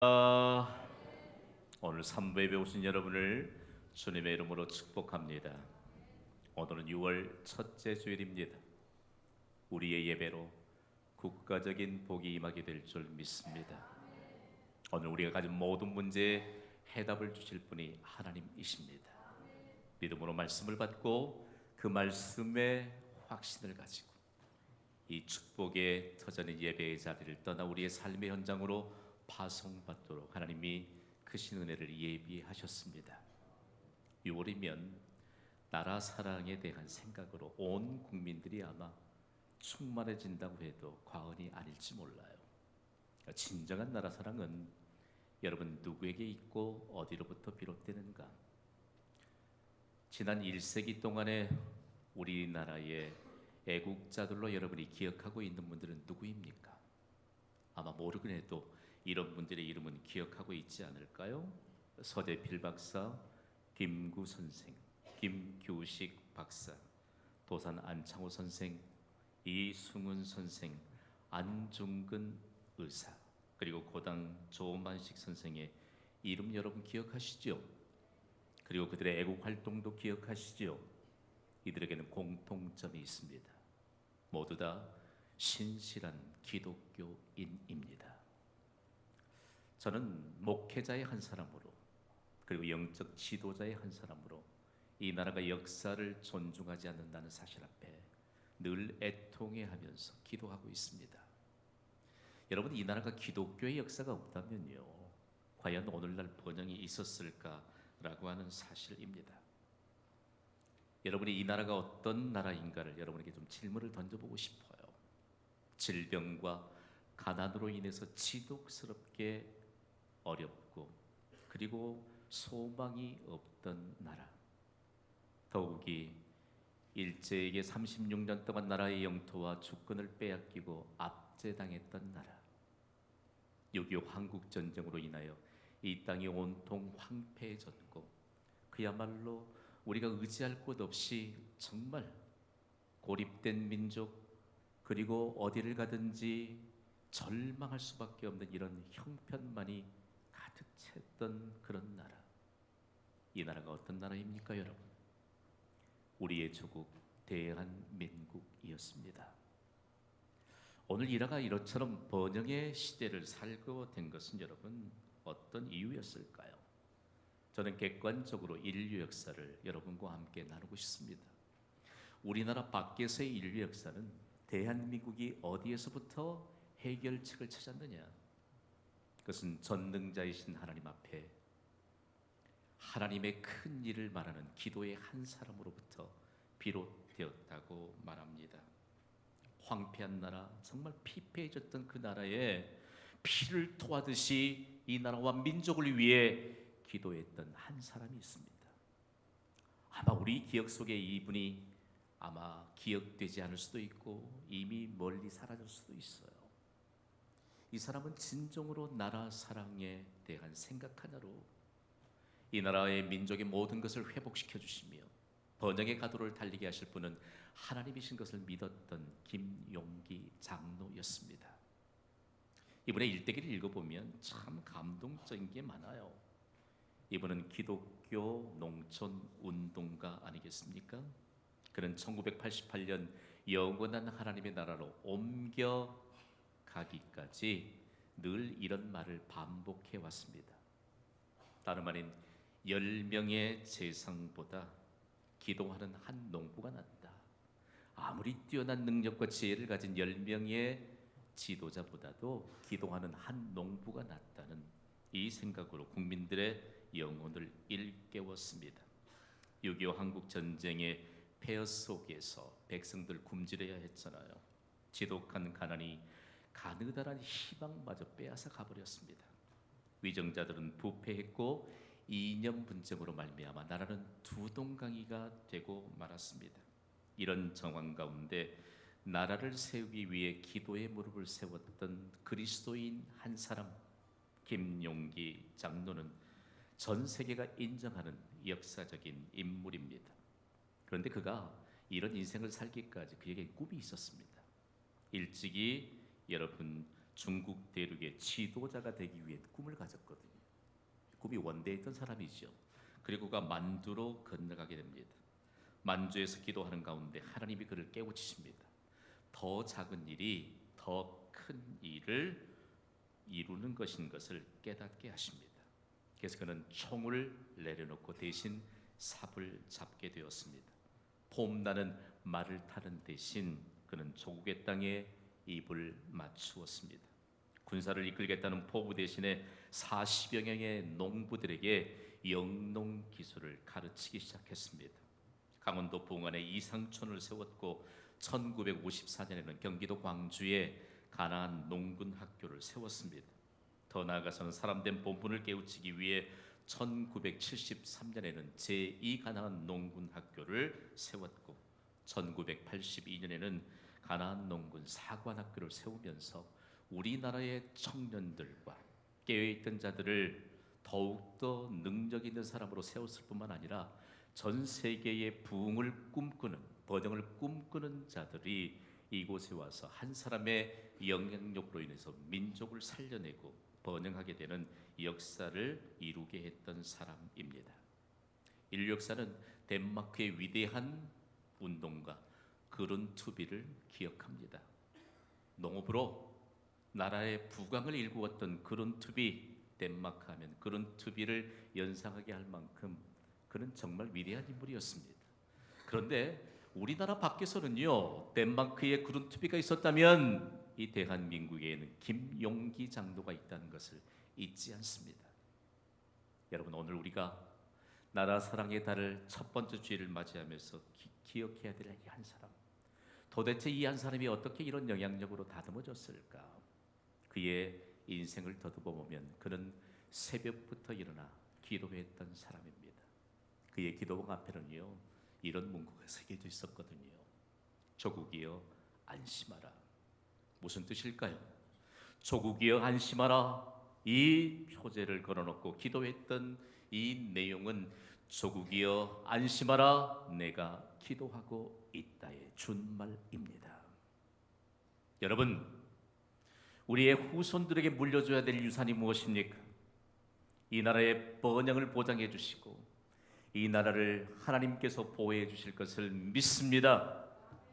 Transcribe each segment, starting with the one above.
아, 오늘 3부에 배우신 여러분을 주님의 이름으로 축복합니다. 오늘은 6월 첫째 주일입니다. 우리의 예배로 국가적인 복이 임하게 될 줄 믿습니다. 오늘 우리가 가진 모든 문제에 해답을 주실 분이 하나님이십니다. 믿음으로 말씀을 받고 그 말씀에 확신을 가지고 이 축복의 터전의 예배의 자리를 떠나 우리의 삶의 현장으로 파송받도록 하나님이 크신 은혜를 예비하셨습니다. 6월이면 나라 사랑에 대한 생각으로 온 국민들이 아마 충만해진다고 해도 과언이 아닐지 몰라요. 진정한 나라 사랑은 여러분 누구에게 있고 어디로부터 비롯되는가? 지난 1세기 동안에 우리나라의 애국자들로 여러분이 기억하고 있는 분들은 누구입니까? 아마 모르긴 해도 이런 분들의 이름은 기억하고 있지 않을까요? 서대필 박사, 김구 선생, 김규식 박사, 도산 안창호 선생, 이승훈 선생, 안중근 의사, 그리고 고당 조만식 선생의 이름 여러분 기억하시죠? 그리고 그들의 애국 활동도 기억하시죠? 이들에게는 공통점이 있습니다. 모두 다 신실한 기독교인입니다. 저는 목회자의 한 사람으로 그리고 영적 지도자의 한 사람으로 이 나라가 역사를 존중하지 않는다는 사실 앞에 늘 애통해하면서 기도하고 있습니다. 여러분, 이 나라가 기독교의 역사가 없다면요, 과연 오늘날 번영이 있었을까라고 하는 사실입니다. 여러분이 이 나라가 어떤 나라인가를 여러분에게 좀 질문을 던져보고 싶어요. 질병과 가난으로 인해서 지독스럽게 어렵고 그리고 소망이 없던 나라, 더욱이 일제에게 36년 동안 나라의 영토와 주권을 빼앗기고 압제당했던 나라, 6.25 한국전쟁으로 인하여 이 땅이 온통 황폐해졌고 그야말로 우리가 의지할 곳 없이 정말 고립된 민족, 그리고 어디를 가든지 절망할 수밖에 없는 이런 형편만이 가득 찼던 그런 나라. 이 나라가 어떤 나라입니까, 여러분? 우리의 조국 대한민국이었습니다. 오늘 이 나라가 이렇처럼 번영의 시대를 살고 된 것은 여러분 어떤 이유였을까요? 저는 객관적으로 인류 역사를 여러분과 함께 나누고 싶습니다. 우리나라 밖에서의 인류 역사는 대한민국이 어디에서부터 해결책을 찾았느냐? 그것은 전능자이신 하나님 앞에 하나님의 큰 일을 말하는 기도의 한 사람으로부터 비롯되었다고 말합니다. 황폐한 나라, 정말 피폐해졌던 그 나라에 피를 토하듯이 이 나라와 민족을 위해 기도했던 한 사람이 있습니다. 아마 우리 기억 속에 이분이 아마 기억되지 않을 수도 있고 이미 멀리 사라질 수도 있어요. 이 사람은 진정으로 나라 사랑에 대한 생각 하나로 이 나라의 민족의 모든 것을 회복시켜 주시며 번영의 가도를 달리게 하실 분은 하나님이신 것을 믿었던 김용기 장로였습니다. 이분의 일대기를 읽어보면 참 감동적인 게 많아요. 이분은 기독교 농촌 운동가 아니겠습니까? 그는 1988년 영원한 하나님의 나라로 옮겨가기까지 늘 이런 말을 반복해 왔습니다. 다름 아닌 10명의 재상보다 기도하는 한 농부가 낫다. 아무리 뛰어난 능력과 지혜를 가진 10명의 지도자보다도 기도하는 한 농부가 낫다는 이 생각으로 국민들의 영혼을 일깨웠습니다. 6.25 한국전쟁의 폐허 속에서 백성들 굶주려야 했잖아요. 지독한 가난이 가느다란 희망마저 빼앗아 가버렸습니다. 위정자들은 부패했고 이념 분쟁으로 말미암아 나라는 두 동강이가 되고 말았습니다. 이런 정황 가운데 나라를 세우기 위해 기도의 무릎을 세웠던 그리스도인 한 사람, 김용기 장로는 전 세계가 인정하는 역사적인 인물입니다. 그런데 그가 이런 인생을 살기까지 그에게 꿈이 있었습니다. 일찍이 여러분 중국 대륙의 지도자가 되기 위해 꿈을 가졌거든요. 꿈이 원대했던 사람이죠. 그리고 그가 만주로 건너가게 됩니다. 만주에서 기도하는 가운데 하나님이 그를 깨우치십니다. 더 작은 일이 더 큰 일을 이루는 것인 것을 깨닫게 하십니다. 그래서 그는 총을 내려놓고 대신 삽을 잡게 되었습니다. 폼나는 말을 타는 대신 그는 조국의 땅에 입을 맞추었습니다. 군사를 이끌겠다는 포부 대신에 40여 명의 농부들에게 영농 기술을 가르치기 시작했습니다. 강원도 봉안에 이상촌을 세웠고 1954년에는 경기도 광주에 가나안 농군 학교를 세웠습니다. 더 나아가서는 사람된 본분을 깨우치기 위해 1973년에는 제2 가나안 농군 학교를 세웠고 1982년에는 가나안 농군 사관학교를 세우면서 우리나라의 청년들과 깨어있던 자들을 더욱더 능력 있는 사람으로 세웠을 뿐만 아니라 전 세계의 부흥을 꿈꾸는, 번영을 꿈꾸는 자들이 이곳에 와서 한 사람의 영향력으로 인해서 민족을 살려내고 번영하게 되는 역사를 이루게 했던 사람입니다. 인류 역사는 덴마크의 위대한 운동가 그룬투비를 기억합니다. 농업으로 나라의 부강을 일구었던 그룬투비, 덴마크 하면 그룬투비를 연상하게 할 만큼 그는 정말 위대한 인물이었습니다. 그런데 우리나라 밖에서는요, 덴마크에 그룬투비가 있었다면 이 대한민국에는 김용기 장로가 있다는 것을 잊지 않습니다. 여러분, 오늘 우리가 나라 사랑의 달을 첫 번째 주일을 맞이하면서 기억해야 될 이 한 사람, 도대체 이 한 사람이 어떻게 이런 영향력으로 다듬어졌을까? 그의 인생을 더듬어 보면 그는 새벽부터 일어나 기도했던 사람입니다. 그의 기도방 앞에는요, 이런 문구가 새겨져 있었거든요. 조국이여 안심하라. 무슨 뜻일까요? 조국이여 안심하라. 이 표제를 걸어놓고 기도했던 이 내용은 조국이여 안심하라, 내가 기도하고 있다의 준말입니다. 여러분, 우리의 후손들에게 물려줘야 될 유산이 무엇입니까? 이 나라의 번영을 보장해 주시고 이 나라를 하나님께서 보호해 주실 것을 믿습니다.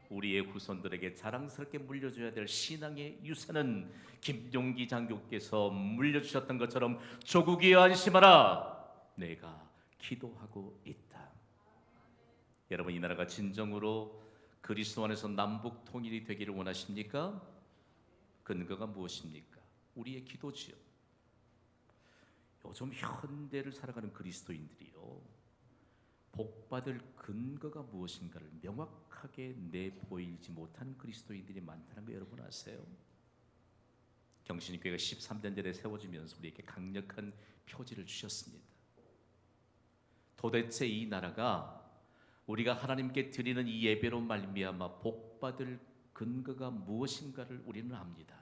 우리의 후손들에게 자랑스럽게 물려줘야 될 신앙의 유산은 김용기 장교께서 물려주셨던 것처럼 조국이여 안심하라, 내가 기도하고 있다. 여러분, 이 나라가 진정으로 그리스도 안에서 남북 통일이 되기를 원하십니까? 근거가 무엇입니까? 우리의 기도지요. 요즘 현대를 살아가는 그리스도인들이요, 복받을 근거가 무엇인가를 명확하게 내보이지 못하는 그리스도인들이 많다는 거 여러분 아세요? 경신교회가 13년 전에 세워지면서 우리에게 강력한 표지를 주셨습니다. 도대체 이 나라가 우리가 하나님께 드리는 이 예배로 말미암아 복받을 근거가 무엇인가를 우리는 압니다.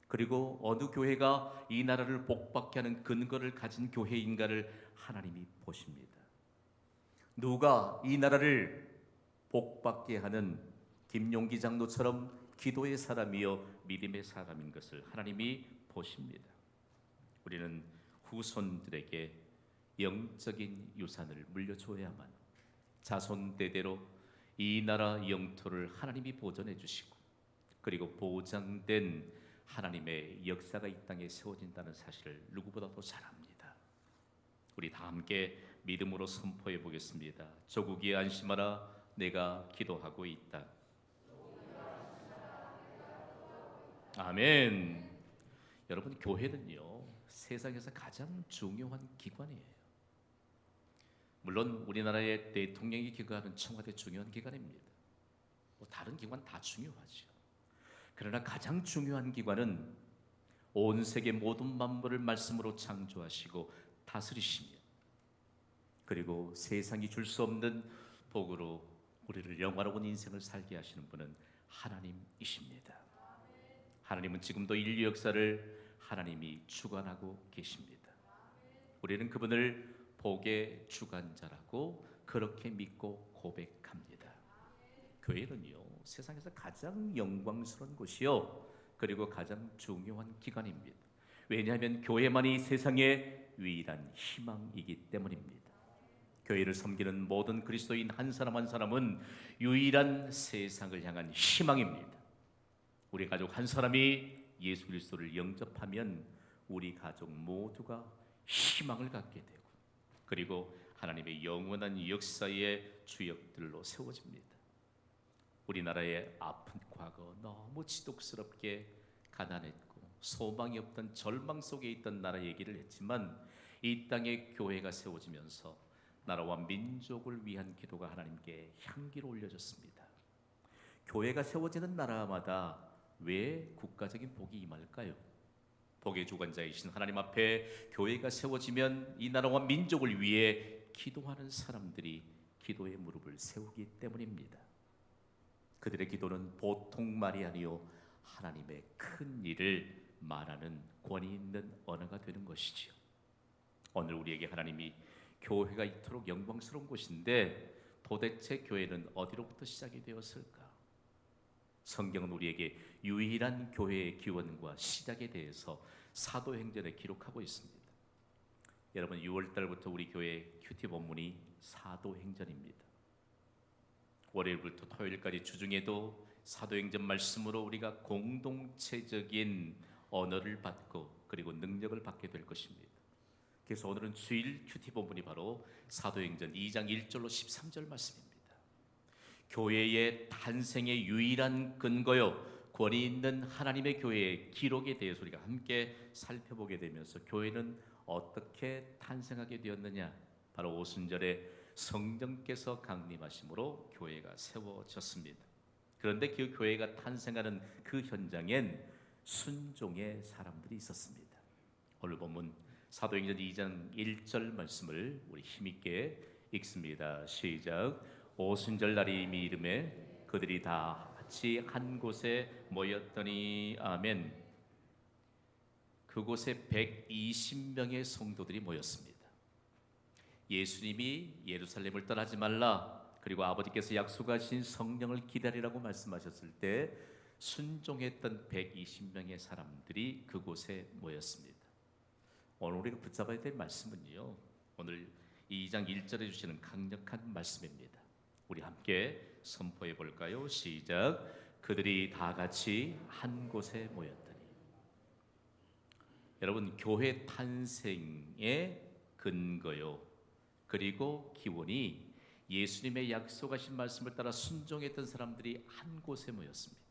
그리고 어느 교회가 이 나라를 복받게 하는 근거를 가진 교회인가를 하나님이 보십니다. 누가 이 나라를 복받게 하는 김용기 장로처럼 기도의 사람이요 믿음의 사람인 것을 하나님이 보십니다. 우리는 후손들에게 영적인 유산을 물려줘야만 자손대대로 이 나라 영토를 하나님이 보존해 주시고 그리고 보장된 하나님의 역사가 이 땅에 세워진다는 사실을 누구보다도 잘 압니다. 우리 다 함께 믿음으로 선포해 보겠습니다. 조국이여 안심하라, 내가 기도하고 있다. 아멘. 여러분, 교회는요 세상에서 가장 중요한 기관이에요. 물론 우리나라의 대통령이 기거하는 청와대 중요한 기관입니다. 뭐 다른 기관 다 중요하죠. 그러나 가장 중요한 기관은 온 세계 모든 만물을 말씀으로 창조하시고 다스리시며 그리고 세상이 줄 수 없는 복으로 우리를 영화로운 인생을 살게 하시는 분은 하나님이십니다. 하나님은 지금도 인류 역사를 하나님이 주관하고 계십니다. 우리는 그분을 복의 주관자라고 그렇게 믿고 고백합니다. 교회는요 세상에서 가장 영광스러운 곳이요 그리고 가장 중요한 기간입니다. 왜냐하면 교회만이 세상의 유일한 희망이기 때문입니다. 교회를 섬기는 모든 그리스도인 한 사람 한 사람은 유일한 세상을 향한 희망입니다. 우리 가족 한 사람이 예수 그리스도를 영접하면 우리 가족 모두가 희망을 갖게 되고, 그리고 하나님의 영원한 역사의 주역들로 세워집니다. 우리나라의 아픈 과거, 너무 지독스럽게 가난했고 소망이 없던 절망 속에 있던 나라 얘기를 했지만, 이 땅에 교회가 세워지면서 나라와 민족을 위한 기도가 하나님께 향기로 올려졌습니다. 교회가 세워지는 나라마다 왜 국가적인 복이 임할까요? 복의 주관자이신 하나님 앞에 교회가 세워지면 이 나라와 민족을 위해 기도하는 사람들이 기도의 무릎을 세우기 때문입니다. 그들의 기도는 보통 말이 아니요 하나님의 큰 일을 말하는 권위 있는 언어가 되는 것이지요. 오늘 우리에게 하나님이 교회가 이토록 영광스러운 곳인데 도대체 교회는 어디로부터 시작이 되었을까? 성경은 우리에게 유일한 교회의 기원과 시작에 대해서 사도행전에 기록하고 있습니다. 여러분, 6월달부터 우리 교회 큐티 본문이 사도행전입니다. 월요일부터 토요일까지 주중에도 사도행전 말씀으로 우리가 공동체적인 언어를 받고 그리고 능력을 받게 될 것입니다. 그래서 오늘은 주일 큐티 본문이 바로 사도행전 2장 1절로 13절 말씀입니다. 교회의 탄생의 유일한 근거요, 권위 있는 하나님의 교회의 기록에 대해서 우리가 함께 살펴보게 되면서 교회는 어떻게 탄생하게 되었느냐, 바로 오순절에 성령께서 강림하심으로 교회가 세워졌습니다. 그런데 그 교회가 탄생하는 그 현장엔 순종의 사람들이 있었습니다. 오늘 본문 사도행전 2장 1절 말씀을 우리 힘있게 읽습니다. 시작. 오순절 날이 이미 이름에 그들이 다 같이 한 곳에 모였더니, 아멘. 그곳에 120명의 성도들이 모였습니다. 예수님이 예루살렘을 떠나지 말라, 그리고 아버지께서 약속하신 성령을 기다리라고 말씀하셨을 때 순종했던 120명의 사람들이 그곳에 모였습니다. 오늘 우리가 붙잡아야 될 말씀은요, 오늘 2장 1절에 주시는 강력한 말씀입니다. 우리 함께 선포해 볼까요? 시작. 그들이 다 같이 한 곳에 모였더니. 여러분, 교회 탄생의 근거요, 그리고 기원이 예수님의 약속하신 말씀을 따라 순종했던 사람들이 한 곳에 모였습니다.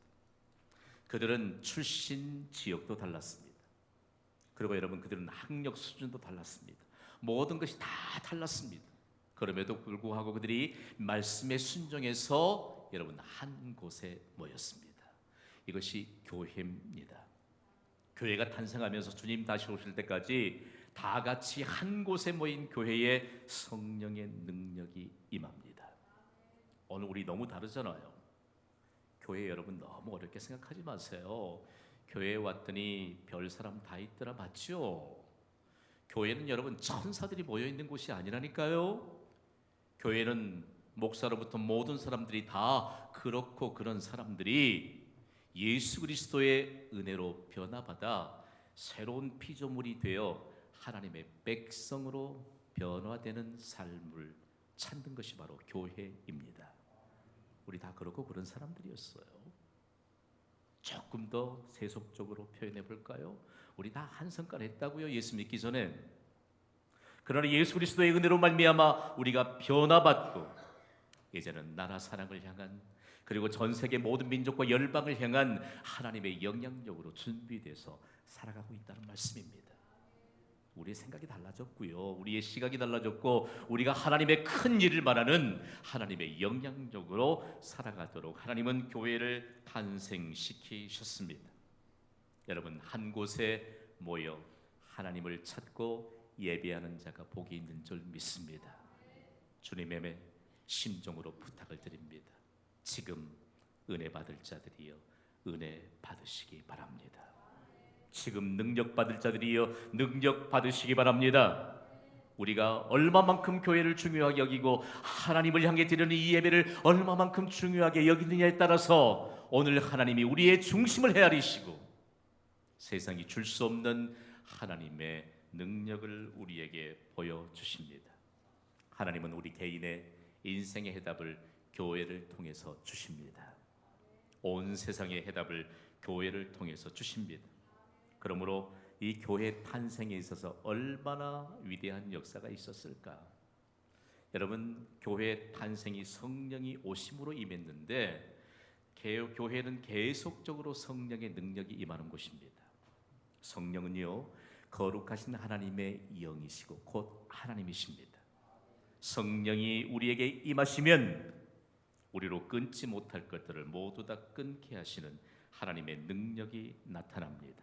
그들은 출신 지역도 달랐습니다. 그리고 여러분, 그들은 학력 수준도 달랐습니다. 모든 것이 다 달랐습니다. 그럼에도 불구하고 그들이 말씀에 순종해서 여러분 한 곳에 모였습니다. 이것이 교회입니다. 교회가 탄생하면서 주님 다시 오실 때까지 다 같이 한 곳에 모인 교회에 성령의 능력이 임합니다. 오늘 우리 너무 다르잖아요. 교회 여러분 너무 어렵게 생각하지 마세요. 교회에 왔더니 별 사람 다 있더라, 맞죠? 교회는 여러분 천사들이 모여 있는 곳이 아니라니까요. 교회는 목사로부터 모든 사람들이 다 그렇고 그런 사람들이 예수 그리스도의 은혜로 변화받아 새로운 피조물이 되어 하나님의 백성으로 변화되는 삶을 찾는 것이 바로 교회입니다. 우리 다 그렇고 그런 사람들이었어요. 조금 더 세속적으로 표현해 볼까요? 우리 다 한 성깔 했다고요, 예수 믿기 전에. 그러나 예수 그리스도의 은혜로 말미암아 우리가 변화받고 이제는 나라 사랑을 향한, 그리고 전 세계 모든 민족과 열방을 향한 하나님의 영향력으로 준비돼서 살아가고 있다는 말씀입니다. 우리의 생각이 달라졌고요, 우리의 시각이 달라졌고, 우리가 하나님의 큰 일을 말하는 하나님의 영향력으로 살아가도록 하나님은 교회를 탄생시키셨습니다. 여러분, 한 곳에 모여 하나님을 찾고 예배하는 자가 복이 있는 줄 믿습니다. 주님의 심정으로 부탁을 드립니다. 지금 은혜 받을 자들이여 은혜 받으시기 바랍니다. 지금 능력 받을 자들이여 능력 받으시기 바랍니다. 우리가 얼마만큼 교회를 중요하게 여기고 하나님을 향해 드리는 이 예배를 얼마만큼 중요하게 여기느냐에 따라서 오늘 하나님이 우리의 중심을 헤아리시고 세상이 줄 수 없는 하나님의 능력을 우리에게 보여주십니다. 하나님은 우리 개인의 인생의 해답을 교회를 통해서 주십니다. 온 세상의 해답을 교회를 통해서 주십니다. 그러므로 이 교회 탄생에 있어서 얼마나 위대한 역사가 있었을까? 여러분, 교회 탄생이 성령이 오심으로 임했는데 교회는 계속적으로 성령의 능력이 임하는 곳입니다. 성령은요, 거룩하신 하나님의 영이시고 곧 하나님이십니다. 성령이 우리에게 임하시면 우리로 끊지 못할 것들을 모두 다 끊게 하시는 하나님의 능력이 나타납니다.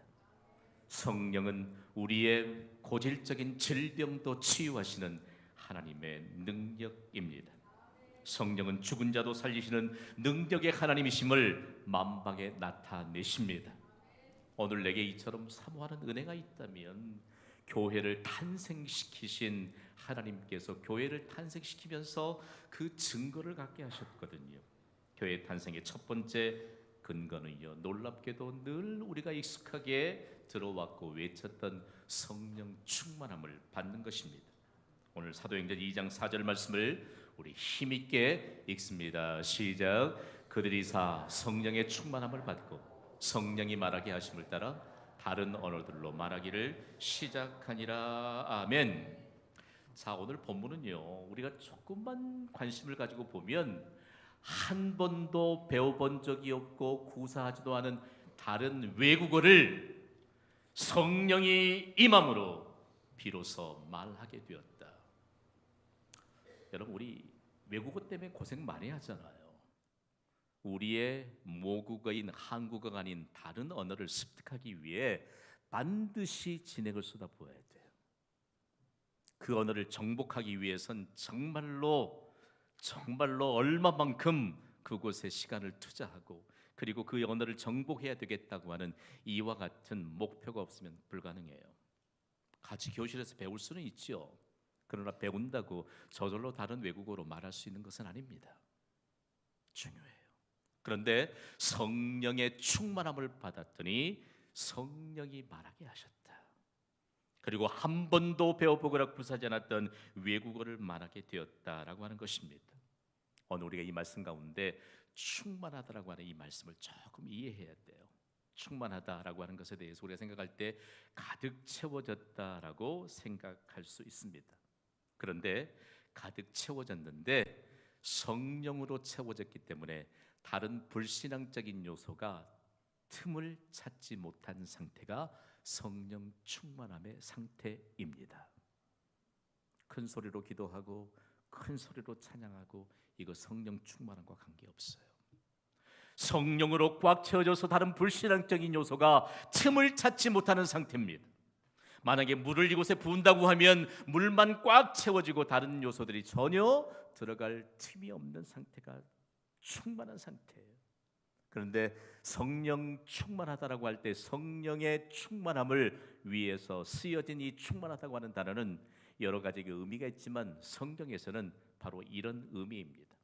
성령은 우리의 고질적인 질병도 치유하시는 하나님의 능력입니다. 성령은 죽은 자도 살리시는 능력의 하나님이심을 만방에 나타내십니다. 오늘 내게 이처럼 사모하는 은혜가 있다면 교회를 탄생시키신 하나님께서 교회를 탄생시키면서 그 증거를 갖게 하셨거든요. 교회 탄생의 첫 번째 근거는요, 놀랍게도 늘 우리가 익숙하게 들어왔고 외쳤던 성령 충만함을 받는 것입니다. 오늘 사도행전 2장 4절 말씀을 우리 힘있게 읽습니다. 시작. 그들이 다 성령의 충만함을 받고 성령이 말하게 하심을 따라 다른 언어들로 말하기를 시작하니라. 아멘. 자, 오늘 본문은요, 우리가 조금만 관심을 가지고 보면 한 번도 배워본 적이 없고 구사하지도 않은 다른 외국어를 성령이 임함으로 비로소 말하게 되었다. 여러분, 우리 외국어 때문에 고생 많이 하잖아요. 우리의 모국어인 한국어가 아닌 다른 언어를 습득하기 위해 반드시 진액을 쏟아부어야 돼요. 그 언어를 정복하기 위해선 정말로 얼마만큼 그곳에 시간을 투자하고 그리고 그 언어를 정복해야 되겠다고 하는 이와 같은 목표가 없으면 불가능해요. 같이 교실에서 배울 수는 있죠. 그러나 배운다고 저절로 다른 외국어로 말할 수 있는 것은 아닙니다. 중요해요. 그런데 성령의 충만함을 받았더니 성령이 말하게 하셨다. 그리고 한 번도 배워보거나 구사하지 않았던 외국어를 말하게 되었다라고 하는 것입니다. 오늘 우리가 이 말씀 가운데 충만하다라고 하는 이 말씀을 조금 이해해야 돼요. 충만하다라고 하는 것에 대해서 우리가 생각할 때 가득 채워졌다라고 생각할 수 있습니다. 그런데 가득 채워졌는데 성령으로 채워졌기 때문에 다른 불신앙적인 요소가 틈을 찾지 못한 상태가 성령 충만함의 상태입니다. 큰 소리로 기도하고 큰 소리로 찬양하고 이거 성령 충만함과 관계없어요. 성령으로 꽉 채워져서 다른 불신앙적인 요소가 틈을 찾지 못하는 상태입니다. 만약에 물을 이곳에 부은다고 하면 물만 꽉 채워지고 다른 요소들이 전혀 들어갈 틈이 없는 상태가 충만한 상태예요. 그런데 성령 충만하다라고 할 때 성령의 충만함을 위해서 쓰여진 이 충만하다고 하는 단어는 여러 가지 의미가 있지만 성경에서는 바로 이런 의미입니다.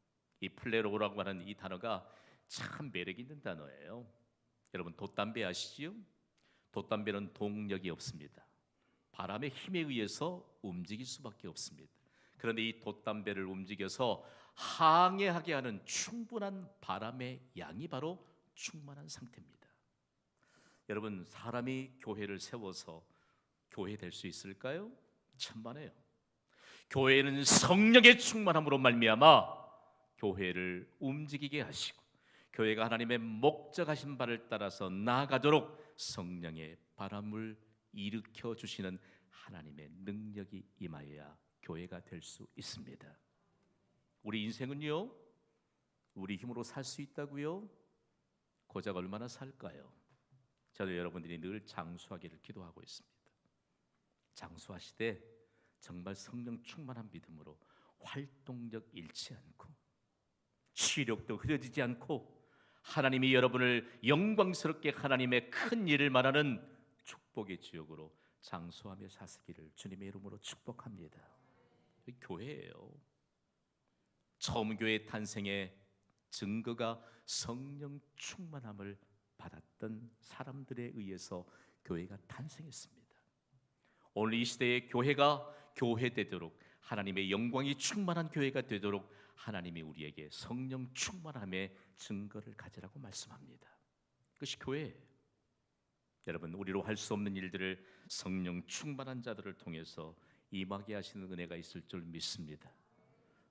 이 플레로라고 하는 이 단어가 참 매력 있는 단어예요. 여러분, 돛담배 아시지요? 돛담배는 동력이 없습니다. 바람의 힘에 의해서 움직일 수밖에 없습니다. 그런데 이 돛담배를 움직여서 항해하게 하는 충분한 바람의 양이 바로 충만한 상태입니다. 여러분, 사람이 교회를 세워서 교회 될 수 있을까요? 천만에요. 교회는 성령의 충만함으로 말미암아 교회를 움직이게 하시고 교회가 하나님의 목적하신 바를 따라서 나아가도록 성령의 바람을 일으켜 주시는 하나님의 능력이 임하여야 교회가 될 수 있습니다. 우리 인생은요, 우리 힘으로 살 수 있다고요? 고작 얼마나 살까요? 저도 여러분들이 늘 장수하기를 기도하고 있습니다. 장수하시되 정말 성령 충만한 믿음으로 활동력 잃지 않고 시력도 흐려지지 않고 하나님이 여러분을 영광스럽게 하나님의 큰 일을 말하는 축복의 지역으로 장수하며 사시기를 주님의 이름으로 축복합니다. 교회예요. 처음 교회 탄생의 증거가 성령 충만함을 받았던 사람들에 의해서 교회가 탄생했습니다. 오늘 이 시대의 교회가 교회되도록, 하나님의 영광이 충만한 교회가 되도록 하나님이 우리에게 성령 충만함의 증거를 가지라고 말씀합니다. 그것이 교회예요. 여러분, 우리로 할 수 없는 일들을 성령 충만한 자들을 통해서 임하게 하시는 은혜가 있을 줄 믿습니다.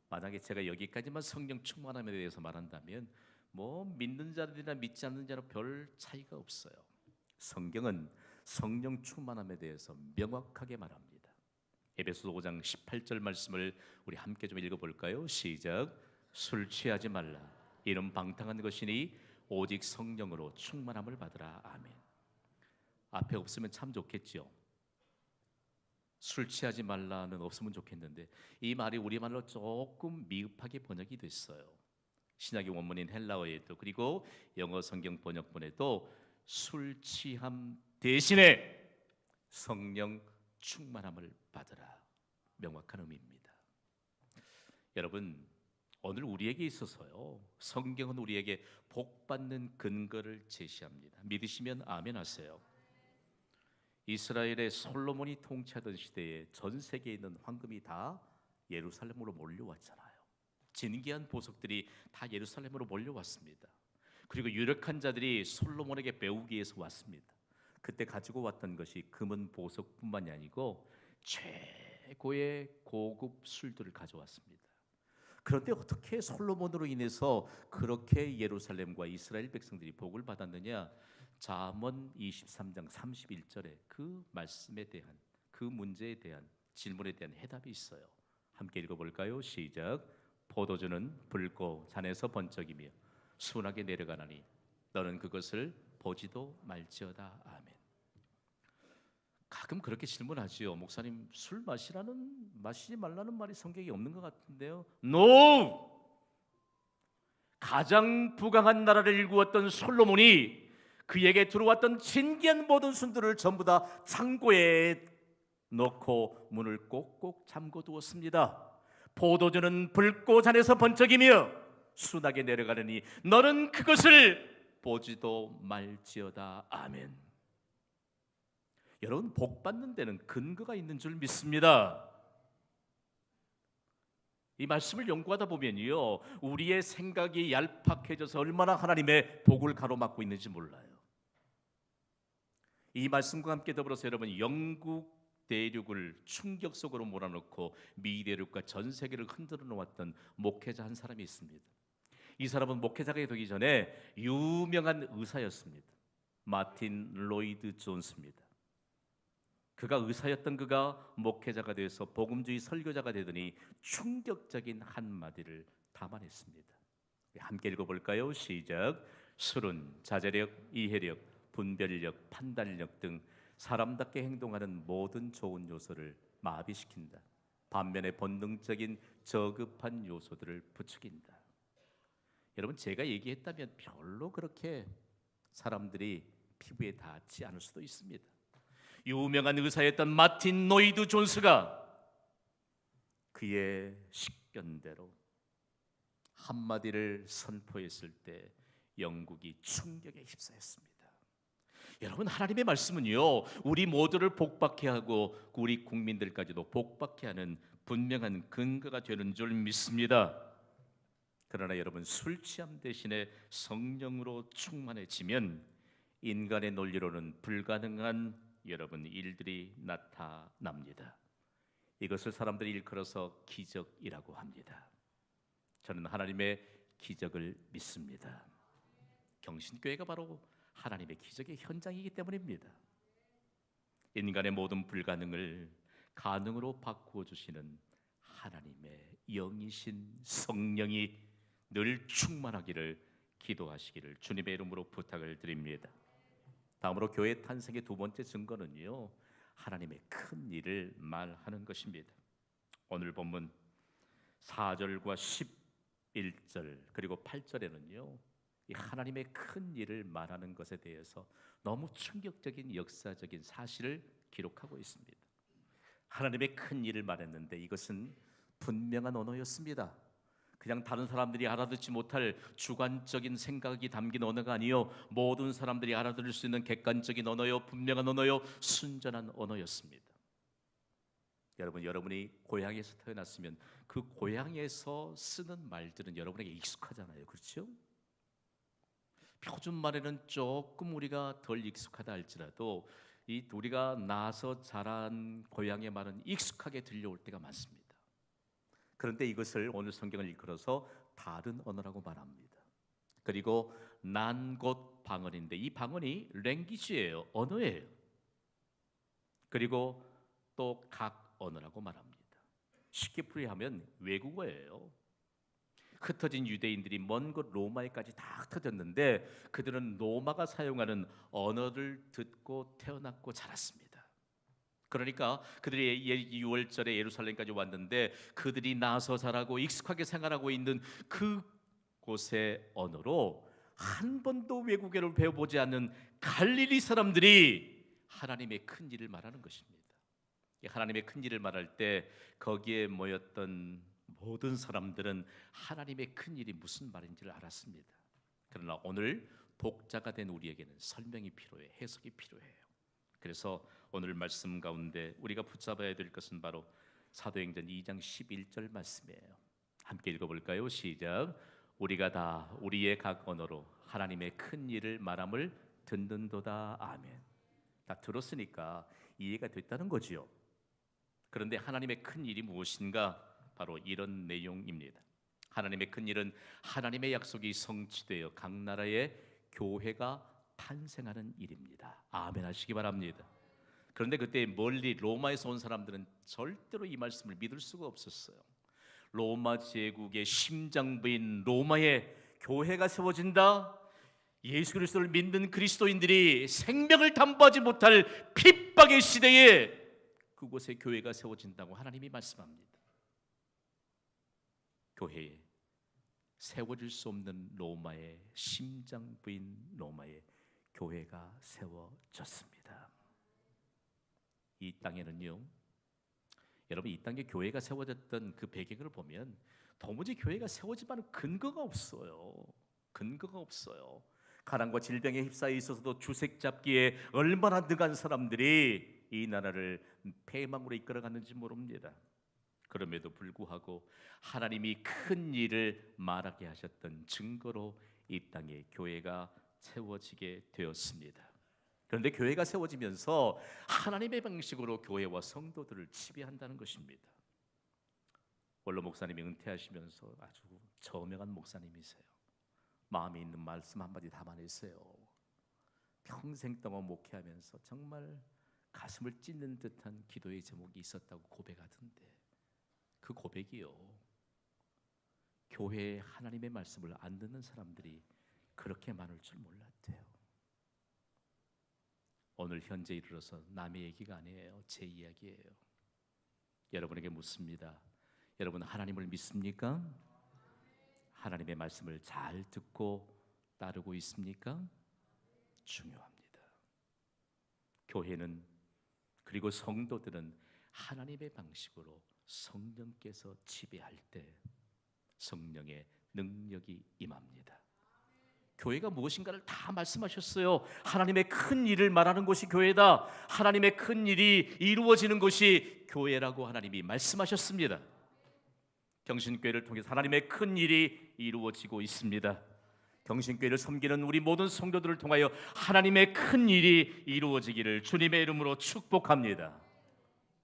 만약에 제가 여기까지만 성령 충만함에 대해서 말한다면 믿는 자들이나 믿지 않는 자로 별 차이가 없어요. 성경은 성령 충만함에 대해서 명확하게 말합니다. 에베소서 5장 18절 말씀을 우리 함께 좀 읽어볼까요? 시작. 술 취하지 말라. 이는 방탕한 것이니 오직 성령으로 충만함을 받으라. 아멘. 앞에 없으면 참 좋겠죠. 술 취하지 말라는 없으면 좋겠는데 이 말이 우리말로 조금 미흡하게 번역이 됐어요. 신약의 원문인 헬라어에도 그리고 영어 성경 번역본에도 술 취함 대신에 성령 충만함을 받으라, 명확한 의미입니다. 여러분, 오늘 우리에게 있어서요, 성경은 우리에게 복받는 근거를 제시합니다. 믿으시면 아멘 하세요. 이스라엘의 솔로몬이 통치하던 시대에 전 세계에 있는 황금이 다 예루살렘으로 몰려왔잖아요. 진귀한 보석들이 다 예루살렘으로 몰려왔습니다. 그리고 유력한 자들이 솔로몬에게 배우기 위해서 왔습니다. 그때 가지고 왔던 것이 금은 보석뿐만이 아니고 최고의 고급 술들을 가져왔습니다. 그런데 어떻게 솔로몬으로 인해서 그렇게 예루살렘과 이스라엘 백성들이 복을 받았느냐? 잠언 23장 31절에 그 말씀에 대한, 그 문제에 대한 질문에 대한 해답이 있어요. 함께 읽어볼까요? 시작. 포도주는 붉고 잔에서 번쩍이며 순하게 내려가나니 너는 그것을 보지도 말지어다. 아멘. 가끔 그렇게 질문하지요. 목사님, 술 마시지 말라는 말이 성경에 없는 것 같은데요. NO! 가장 부강한 나라를 일구었던 솔로몬이 그에게 들어왔던 진귀한 모든 순들을 전부 다 창고에 넣고 문을 꼭꼭 잠궈 두었습니다. 포도주는 붉고 잔에서 번쩍이며 순하게 내려가느니 너는 그것을 보지도 말지어다. 아멘. 여러분, 복 받는 데는 근거가 있는 줄 믿습니다. 이 말씀을 연구하다 보면요, 우리의 생각이 얄팍해져서 얼마나 하나님의 복을 가로막고 있는지 몰라요. 이 말씀과 함께 더불어서 여러분, 영국 대륙을 충격 속으로 몰아넣고 미 대륙과 전 세계를 흔들어 놓았던 목회자 한 사람이 있습니다. 이 사람은 목회자가 되기 전에 유명한 의사였습니다. 마틴 로이드 존스입니다. 그가 의사였던 그가 목회자가 되어서 복음주의 설교자가 되더니 충격적인 한마디를 담아냈습니다. 함께 읽어볼까요? 시작. 술은 자제력, 이해력, 분별력, 판단력 등 사람답게 행동하는 모든 좋은 요소를 마비시킨다. 반면에 본능적인 저급한 요소들을 부추긴다. 여러분, 제가 얘기했다면 별로 그렇게 사람들이 피부에 닿지 않을 수도 있습니다. 유명한 의사였던 마틴 노이드 존스가 그의 식견대로 한마디를 선포했을 때 영국이 충격에 휩싸였습니다. 여러분, 하나님의 말씀은요, 우리 모두를 복받게 하고 우리 국민들까지도 복받게 하는 분명한 근거가 되는 줄 믿습니다. 그러나 여러분, 술 취함 대신에 성령으로 충만해지면 인간의 논리로는 불가능한 여러분 일들이 나타납니다. 이것을 사람들이 일컬어서 기적이라고 합니다. 저는 하나님의 기적을 믿습니다. 경신교회가 바로 하나님의 기적의 현장이기 때문입니다. 인간의 모든 불가능을 가능으로 바꾸어 주시는 하나님의 영이신 성령이 늘 충만하기를 기도하시기를 주님의 이름으로 부탁을 드립니다. 다음으로 교회 탄생의 두 번째 증거는요, 하나님의 큰 일을 말하는 것입니다. 오늘 본문 4절과 11절 그리고 8절에는요, 이 하나님의 큰 일을 말하는 것에 대해서 너무 충격적인 역사적인 사실을 기록하고 있습니다. 하나님의 큰 일을 말했는데 이것은 분명한 언어였습니다. 그냥 다른 사람들이 알아듣지 못할 주관적인 생각이 담긴 언어가 아니요, 모든 사람들이 알아들을 수 있는 객관적인 언어요, 분명한 언어요, 순전한 언어였습니다. 여러분, 여러분이 고향에서 태어났으면 그 고향에서 쓰는 말들은 여러분에게 익숙하잖아요, 그렇죠? 표준말에는 조금 우리가 덜 익숙하다 할지라도 이 우리가 나서 자란 고향의 말은 익숙하게 들려올 때가 많습니다. 그런데 이것을 오늘 성경을 일컬어서 다른 언어라고 말합니다. 그리고 난 곧 방언인데, 이 방언이 랭귀지예요, 언어예요. 그리고 또 각 언어라고 말합니다. 쉽게 풀이하면 외국어예요. 흩어진 유대인들이 먼 곳 로마에까지 다 흩어졌는데 그들은 로마가 사용하는 언어를 듣고 태어났고 자랐습니다. 그러니까 그들이 6월절에 예루살렘까지 왔는데 그들이 나서 자라고 익숙하게 생활하고 있는 그곳의 언어로 한 번도 외국어를 배워보지 않는 갈릴리 사람들이 하나님의 큰 일을 말하는 것입니다. 하나님의 큰 일을 말할 때 거기에 모였던 모든 사람들은 하나님의 큰 일이 무슨 말인지를 알았습니다. 그러나 오늘 독자가 된 우리에게는 설명이 필요해, 해석이 필요해요. 그래서 오늘 말씀 가운데 우리가 붙잡아야 될 것은 바로 사도행전 2장 11절 말씀이에요. 함께 읽어볼까요? 시작. 우리가 다 우리의 각 언어로 하나님의 큰 일을 말함을 듣는도다. 아멘. 다 들었으니까 이해가 됐다는 거지요. 그런데 하나님의 큰 일이 무엇인가? 바로 이런 내용입니다. 하나님의 큰 일은 하나님의 약속이 성취되어 각 나라의 교회가 탄생하는 일입니다. 아멘 하시기 바랍니다. 그런데 그때 멀리 로마에서 온 사람들은 절대로 이 말씀을 믿을 수가 없었어요. 로마 제국의 심장부인 로마에 교회가 세워진다? 예수 그리스도를 믿는 그리스도인들이 생명을 담보하지 못할 핍박의 시대에 그곳에 교회가 세워진다고 하나님이 말씀합니다. 교회에 세워질 수 없는 로마의 심장부인 로마에 교회가 세워졌습니다. 이 땅에는요, 여러분, 이 땅에 교회가 세워졌던 그 배경을 보면 도무지 교회가 세워지만 근거가 없어요. 근거가 없어요. 가난과 질병에 휩싸여 있어서도 주색 잡기에 얼마나 능한 사람들이 이 나라를 패망으로 이끌어갔는지 모릅니다. 그럼에도 불구하고 하나님이 큰 일을 말하게 하셨던 증거로 이 땅에 교회가 세워지게 되었습니다. 그런데 교회가 세워지면서 하나님의 방식으로 교회와 성도들을 지배한다는 것입니다. 원로 목사님이 은퇴하시면서 아주 저명한 목사님이세요. 마음에 있는 말씀 한마디 담아내세요. 평생 동안 목회하면서 정말 가슴을 찢는 듯한 기도의 제목이 있었다고 고백하던데, 그 고백이요, 교회에 하나님의 말씀을 안 듣는 사람들이 그렇게 많을 줄 몰랐대요. 오늘 현재 이르러서 남의 얘기가 아니에요, 제 이야기예요. 여러분에게 묻습니다. 여러분, 하나님을 믿습니까? 하나님의 말씀을 잘 듣고 따르고 있습니까? 중요합니다. 교회는, 그리고 성도들은 하나님의 방식으로 성령께서 지배할 때 성령의 능력이 임합니다. 교회가 무엇인가를 다 말씀하셨어요. 하나님의 큰 일을 말하는 곳이 교회다. 하나님의 큰 일이 이루어지는 곳이 교회라고 하나님이 말씀하셨습니다. 경신교회를 통해서 하나님의 큰 일이 이루어지고 있습니다. 경신교회를 섬기는 우리 모든 성도들을 통하여 하나님의 큰 일이 이루어지기를 주님의 이름으로 축복합니다.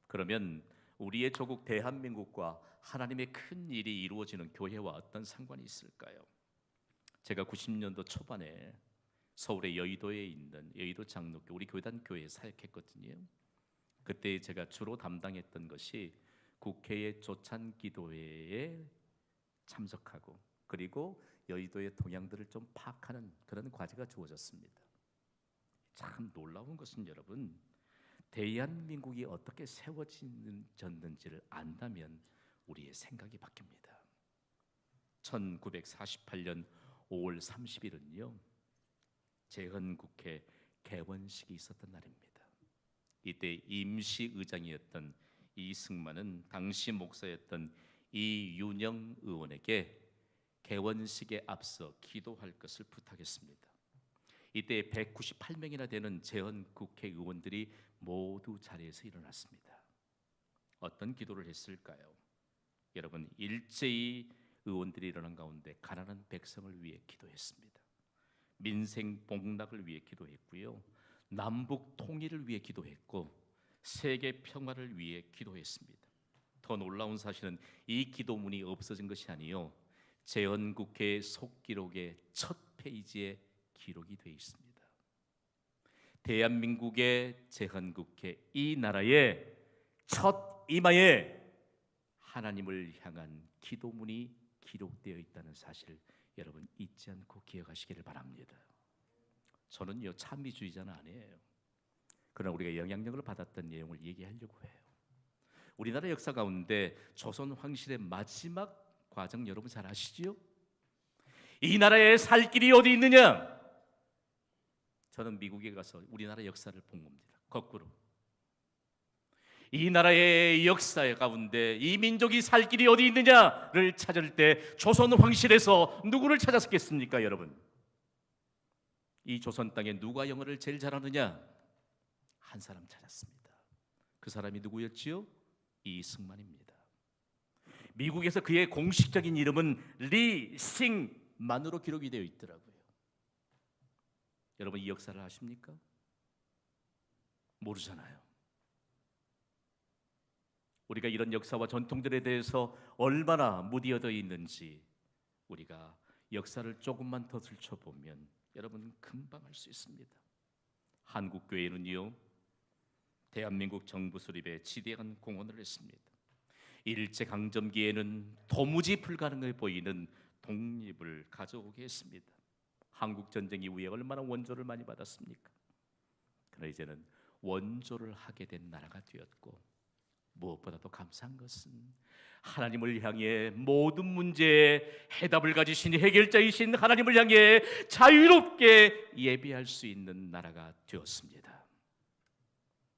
그러면 우리의 조국 대한민국과 하나님의 큰 일이 이루어지는 교회와 어떤 상관이 있을까요? 제가 90년도 초반에 서울의 여의도에 있는 여의도 장로교, 우리 교단 교회에 사역했거든요. 그때 제가 주로 담당했던 것이 국회의 조찬 기도회에 참석하고, 그리고 여의도의 동향들을 좀 파악하는 그런 과제가 주어졌습니다. 참 놀라운 것은 여러분, 대한민국이 어떻게 세워졌는지를 안다면 우리의 생각이 바뀝니다. 1948년 5월 30일은요 재헌국회 개원식이 있었던 날입니다. 이때 임시의장이었던 이승만은 당시 목사였던 이윤영 의원에게 개원식에 앞서 기도할 것을 부탁했습니다. 이때 198명이나 되는 재헌국회의원들이 모두 자리에서 일어났습니다. 어떤 기도를 했을까요? 여러분, 일제히 의원들이 일어난 가운데 가난한 백성을 위해 기도했습니다. 민생 복락을 위해 기도했고요, 남북 통일을 위해 기도했고, 세계 평화를 위해 기도했습니다. 더 놀라운 사실은 이 기도문이 없어진 것이 아니요, 재헌국회 속기록의 첫 페이지에 기록이 되어 있습니다. 대한민국의 재헌국회, 이 나라의 첫 이마에 하나님을 향한 기도문이 기록되어 있다는 사실, 여러분 잊지 않고 기억하시기를 바랍니다. 저는요, 찬미주의자는 아니에요. 그러나 우리가 영향력을 받았던 내용을 얘기하려고 해요. 우리나라 역사 가운데 조선 황실의 마지막 과정 여러분 잘 아시지요? 이 나라에 살 길이 어디 있느냐? 저는 미국에 가서 우리나라 역사를 본 겁니다. 거꾸로. 이 나라의 역사 가운데 이 민족이 살 길이 어디 있느냐를 찾을 때 조선 황실에서 누구를 찾았겠습니까, 여러분? 이 조선 땅에 누가 영어를 제일 잘하느냐? 한 사람 찾았습니다. 그 사람이 누구였지요? 이승만입니다. 미국에서 그의 공식적인 이름은 리싱만으로 기록이 되어 있더라고요. 여러분, 이 역사를 아십니까? 모르잖아요. 우리가 이런 역사와 전통들에 대해서 얼마나 무디어져 있는지 우리가 역사를 조금만 더 들춰보면 여러분 금방 알 수 있습니다. 한국교회는요, 대한민국 정부 수립에 지대한 공헌을 했습니다. 일제강점기에는 도무지 불가능해 보이는 독립을 가져오게 했습니다. 한국전쟁 이후에 얼마나 원조를 많이 받았습니까? 그러나 이제는 원조를 하게 된 나라가 되었고, 무엇보다도 감사한 것은 하나님을 향해 모든 문제에 해답을 가지신 해결자이신 하나님을 향해 자유롭게 예배할 수 있는 나라가 되었습니다.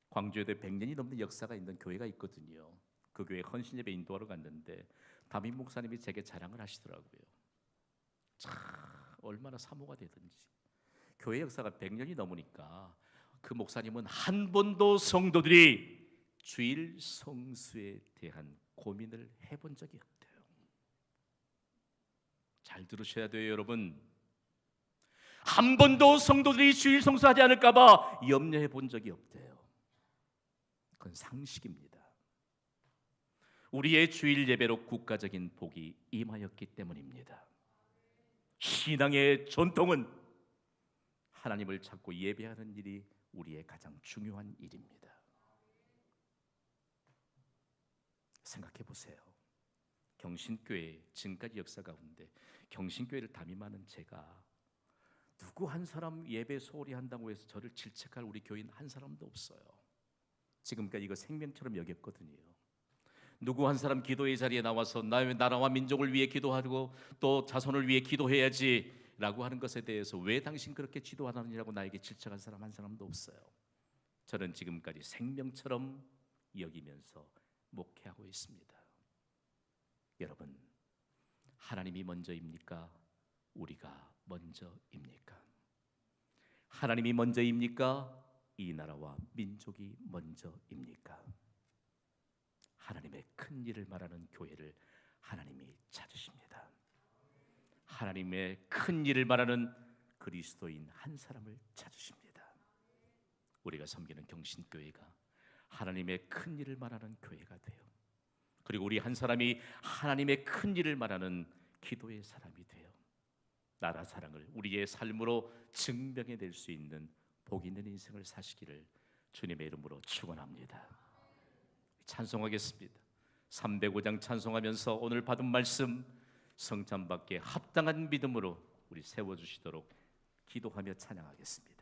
광주에도 100년이 넘는 역사가 있는 교회가 있거든요. 그 교회 헌신 예배 인도하러 갔는데 담임 목사님이 제게 자랑을 하시더라고요. 참 얼마나 사모가 되든지 교회 역사가 100년이 넘으니까 그 목사님은 한 번도 성도들이 주일 성수에 대한 고민을 해본 적이 없대요. 잘 들으셔야 돼요, 여러분. 한 번도 성도들이 주일 성수하지 않을까 봐 염려해 본 적이 없대요. 그건 상식입니다. 우리의 주일 예배로 국가적인 복이 임하였기 때문입니다. 신앙의 전통은 하나님을 찾고 예배하는 일이 우리의 가장 중요한 일입니다. 생각해 보세요. 경신교회 지금까지 역사 가운데 경신교회를 담임하는 제가 누구 한 사람 예배 소홀히 한다고 해서 저를 질책할 우리 교인 한 사람도 없어요. 지금까지 이거 생명처럼 여겼거든요. 누구 한 사람 기도의 자리에 나와서 나의 나라와 민족을 위해 기도하고 또 자손을 위해 기도해야지 라고 하는 것에 대해서 왜 당신 그렇게 기도 안 하느냐고 나에게 질책한 사람 한 사람도 없어요. 저는 지금까지 생명처럼 여기면서 목회하고 있습니다. 여러분, 하나님이 먼저입니까? 우리가 먼저입니까? 하나님이 먼저입니까? 이 나라와 민족이 먼저입니까? 하나님의 큰 일을 말하는 교회를 하나님이 찾으십니다. 하나님의 큰 일을 말하는 그리스도인 한 사람을 찾으십니다. 우리가 섬기는 경신교회가 하나님의 큰 일을 말하는 교회가 돼요. 그리고 우리 한 사람이 하나님의 큰 일을 말하는 기도의 사람이 돼요. 나라 사랑을 우리의 삶으로 증명해낼 수 있는 복 있는 인생을 사시기를 주님의 이름으로 축원합니다. 찬송하겠습니다. 305장 찬송하면서 오늘 받은 말씀 성찬받기에 합당한 믿음으로 우리 세워주시도록 기도하며 찬양하겠습니다.